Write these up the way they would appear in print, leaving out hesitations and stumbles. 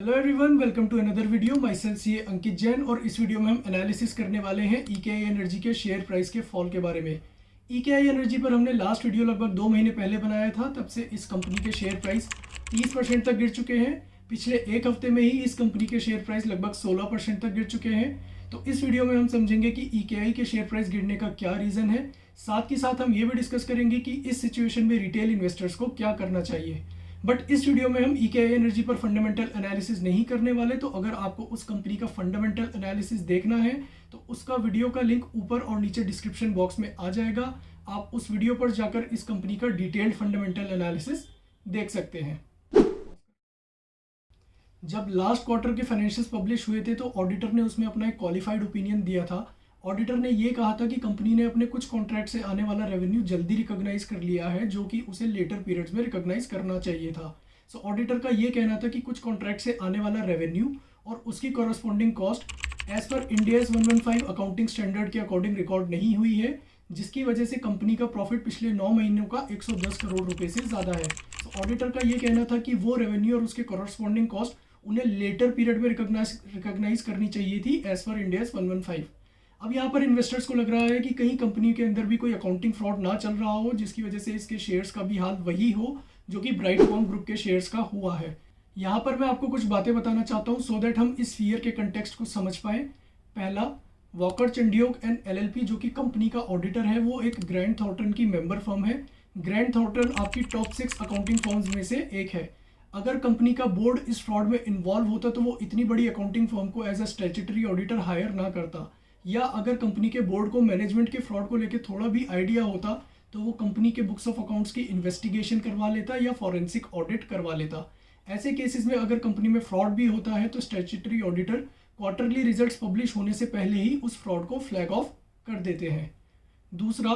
Hello everyone, welcome to another video. Myself सी अंकित जैन और इस वीडियो में हम एनालिसिस करने वाले हैं ईकेआई एनर्जी के शेयर प्राइस के फॉल के बारे में। ईकेआई एनर्जी पर हमने लास्ट वीडियो लगभग 2 महीने पहले बनाया था। तब से इस कंपनी के शेयर प्राइस 30% तक गिर चुके हैं। पिछले एक हफ्ते में ही इस कंपनी के शेयर प्राइस लगभग 16% तक गिर चुके हैं। तो इस वीडियो में हम समझेंगे कि ईकेआई के शेयर प्राइस गिरने का क्या रीज़न है। साथ ही साथ हम ये भी डिस्कस करेंगे कि इस सिचुएशन में रिटेल इन्वेस्टर्स को क्या करना चाहिए। बट इस वीडियो में हम ईकेआई एनर्जी पर फंडामेंटल एनालिसिस नहीं करने वाले। तो अगर आपको उस कंपनी का फंडामेंटल एनालिसिस देखना है तो उसका वीडियो का लिंक ऊपर और नीचे डिस्क्रिप्शन बॉक्स में आ जाएगा। आप उस वीडियो पर जाकर इस कंपनी का डिटेल्ड फंडामेंटल एनालिसिस देख सकते हैं। जब लास्ट क्वार्टर के फाइनेंशियल्स पब्लिश हुए थे तो ऑडिटर ने उसमें अपना एक क्वालिफाइड ओपिनियन दिया था। ऑडिटर ने ये कहा था कि कंपनी ने अपने कुछ कॉन्ट्रैक्ट से आने वाला रेवेन्यू जल्दी रिकॉग्नाइज कर लिया है, जो कि उसे लेटर पीरियड्स में रिकॉग्नाइज करना चाहिए था। सो ऑडिटर का ये कहना था कि कुछ कॉन्ट्रैक्ट से आने वाला रेवेन्यू और उसकी कॉरस्पॉन्डिंग कॉस्ट एज पर इंडियाज 115 अकाउंटिंग स्टैंडर्ड के अकॉर्डिंग रिकॉर्ड नहीं हुई है, जिसकी वजह से कंपनी का प्रॉफिट पिछले 9 महीनों का 110 करोड़ रुपए से ज़्यादा है। तो ऑडिटर का ये कहना था कि वो रेवेन्यू और उसके कॉरस्पॉन्डिंग कॉस्ट उन्हें लेटर पीरियड में रिकॉग्नाइज करनी चाहिए थी एज पर इंडियाज 115। अब यहाँ पर इन्वेस्टर्स को लग रहा है कि कहीं कंपनी के अंदर भी कोई अकाउंटिंग फ्रॉड ना चल रहा हो, जिसकी वजह से इसके शेयर्स का भी हाल वही हो जो कि ब्राइटकॉम ग्रुप के शेयर्स का हुआ है। यहाँ पर मैं आपको कुछ बातें बताना चाहता हूँ सो दैट हम इस फियर के कंटेक्स्ट को समझ पाए। पहला, वॉकर चंडियोक एंड एलएलपी जो कि कंपनी का ऑडिटर है, वो एक ग्रैंड थॉर्टन की मेंबर फर्म है। ग्रैंड थॉर्टन आपकी टॉप 6 अकाउंटिंग फर्म्स में से एक है। अगर कंपनी का बोर्ड इस फ्रॉड में इन्वॉल्व होता तो वो इतनी बड़ी अकाउंटिंग फर्म को as a statutory auditor hire ना करता, या अगर कंपनी के बोर्ड को मैनेजमेंट के फ्रॉड को लेकर थोड़ा भी आइडिया होता तो वो कंपनी के बुक्स ऑफ अकाउंट्स की इन्वेस्टिगेशन करवा लेता या फॉरेंसिक ऑडिट करवा लेता। ऐसे केसेस में अगर कंपनी में फ्रॉड भी होता है तो statutory auditor quarterly results publish होने से पहले ही उस फ्रॉड को फ्लैग ऑफ कर देते हैं। दूसरा,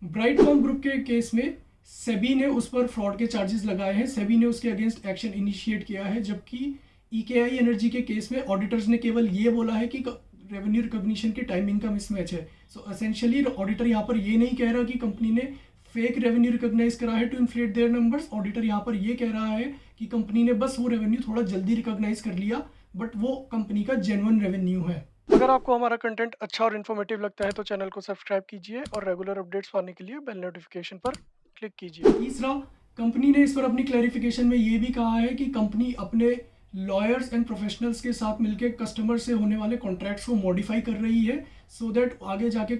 ब्राइटकॉम ग्रुप के केस में सेबी ने उस पर फ्रॉड के चार्जेस लगाए हैं। सेबी ने उसके अगेंस्ट एक्शन इनिशिएट किया है, जबकि ईकेआई एनर्जी के केस में ऑडिटर्स ने केवल ये बोला है कि रेवेन्यू रिकॉग्निशन के टाइमिंग का मिसमैच है। सो एसेंशियली ऑडिटर यहाँ पर ये नहीं कह रहा कि कंपनी ने फेक रेवेन्यू रिकॉग्नाइज करा है to inflate their numbers. Auditor यहाँ पर ये कह रहा है कि कंपनी ने बस वो रेवेन्यू थोड़ा जल्दी रिकॉग्नाइज कर लिया, बट वो कंपनी का जेन्युइन रेवेन्यू है। अगर आपको हमारा कंटेंट अच्छा और इन्फॉर्मेटिव लगता है तो चैनल को सब्सक्राइब कीजिए और रेगुलर अपडेट्स पाने के लिए बेल नोटिफिकेशन पर क्लिक कीजिए। तीसरा, कंपनी ने इस पर अपनी क्लैरिफिकेशन में ये भी कहा है कि कंपनी अपने लॉयर्स एंड प्रोफेशनल्स के साथ मिलकर कस्टमर से होने वाले कॉन्ट्रैक्ट्स को मॉडिफाई कर रही है सो दैट आगे जाके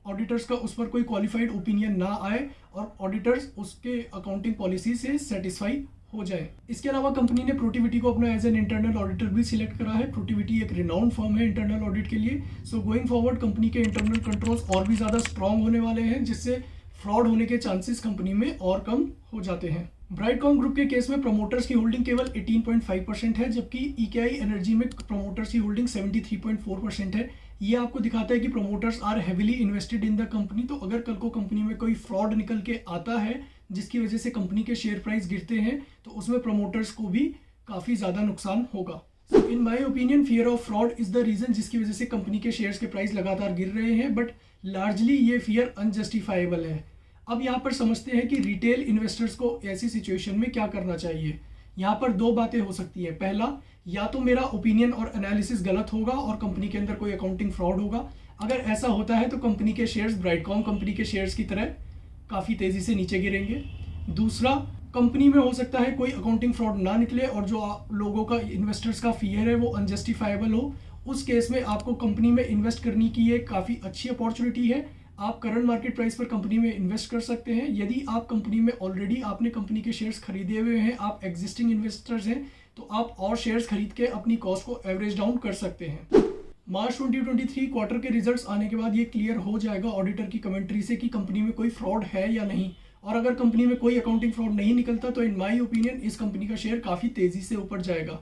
ऑडिटर्स का उस पर कोई क्वालिफाइड ओपिनियन ना आए और ऑडिटर्स उसके अकाउंटिंग पॉलिसी से सेटिस्फाई हो जाए। इसके अलावा कंपनी ने प्रोटिविटी को अपना एज एन इंटरनल ऑडिटर भी सिलेक्ट करा है। प्रोटिविटी एक रिनाउंड फर्म है इंटरनल ऑडिट के लिए। सो गोइंग फॉरवर्ड कंपनी के इंटरनल कंट्रोल्स और भी ज़्यादा स्ट्रॉन्ग होने वाले हैं, जिससे फ्रॉड होने के चांसेस कंपनी में और कम हो जाते हैं। ब्राइटकॉम ग्रुप के केस में प्रमोटर्स की होल्डिंग केवल 18.5% है, जबकि ईकेआई एनर्जी में प्रमोटर्स की होल्डिंग 73.4% है। ये आपको दिखाता है कि promoters are heavily invested in the company. तो अगर कल को कंपनी में कोई फ्रॉड निकल के आता है जिसकी वजह से कंपनी के शेयर प्राइस गिरते हैं तो उसमें प्रमोटर्स को भी काफ़ी ज़्यादा नुकसान होगा। In my opinion fear of fraud is the reason जिसकी वजह से कंपनी के शेयर्स के प्राइस लगातार गिर रहे हैं, बट लार्जली ये फियर अनजस्टिफाइबल है। अब यहाँ पर समझते हैं कि रिटेल इन्वेस्टर्स को ऐसी सिचुएशन में क्या करना चाहिए। यहाँ पर दो बातें हो सकती हैं। पहला, या तो मेरा ओपिनियन और एनालिसिस गलत होगा और कंपनी के अंदर कोई अकाउंटिंग फ्रॉड होगा। अगर ऐसा होता है तो कंपनी के शेयर्स ब्राइटकॉम कंपनी के शेयर्स की तरह काफ़ी तेज़ी से नीचे गिरेंगे। दूसरा, कंपनी में हो सकता है कोई अकाउंटिंग फ्रॉड ना निकले और जो लोगों का इन्वेस्टर्स का फियर है वो अनजस्टिफाइबल हो। उस केस में आपको कंपनी में इन्वेस्ट करने की ये काफ़ी अच्छी अपॉर्चुनिटी है। आप करंट मार्केट प्राइस पर कंपनी में इन्वेस्ट कर सकते हैं। यदि आप कंपनी में ऑलरेडी आपने कंपनी के शेयर्स खरीदे हुए हैं, आप एग्जिस्टिंग इन्वेस्टर्स हैं, तो आप और शेयर्स खरीद के अपनी कॉस्ट को एवरेज डाउन कर सकते हैं। मार्च 2023 क्वार्टर के रिजल्ट्स आने के बाद ये क्लियर हो जाएगा ऑडिटर की कमेंट्री से कि कंपनी में कोई फ्रॉड है या नहीं। और अगर कंपनी में कोई अकाउंटिंग फ्रॉड नहीं निकलता तो इन माई ओपिनियन इस कंपनी का शेयर काफ़ी तेज़ी से ऊपर जाएगा।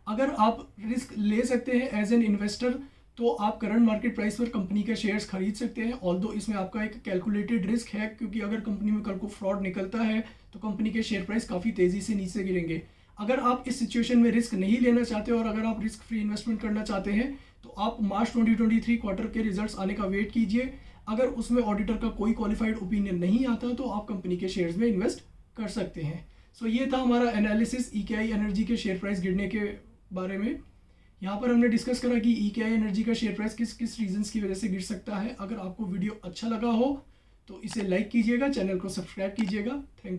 अगर आप रिस्क ले सकते हैं एज एन इन्वेस्टर तो आप करंट मार्केट प्राइस पर कंपनी के शेयर्स खरीद सकते हैं। ऑल्दो इसमें आपका एक कैलकुलेटेड रिस्क है, क्योंकि अगर कंपनी में कल को फ्रॉड निकलता है तो कंपनी के शेयर प्राइस काफ़ी तेज़ी से नीचे गिरेंगे। अगर आप इस सिचुएशन में रिस्क नहीं लेना चाहते और अगर आप रिस्क फ्री इन्वेस्टमेंट करना चाहते हैं तो आप मार्च 2023 क्वार्टर के रिजल्ट्स आने का वेट कीजिए। अगर उसमें ऑडिटर का कोई क्वालिफाइड ओपिनियन नहीं आता तो आप कंपनी के शेयर्स में इन्वेस्ट कर सकते हैं। सो ये था हमारा एनालिसिस ईकेआई एनर्जी के शेयर प्राइस गिरने के बारे में। यहाँ पर हमने डिस्कस करा कि EKI एनर्जी का शेयर प्राइस किस किस रीजंस की वजह से गिर सकता है। अगर आपको वीडियो अच्छा लगा हो तो इसे लाइक कीजिएगा, चैनल को सब्सक्राइब कीजिएगा। Thank you.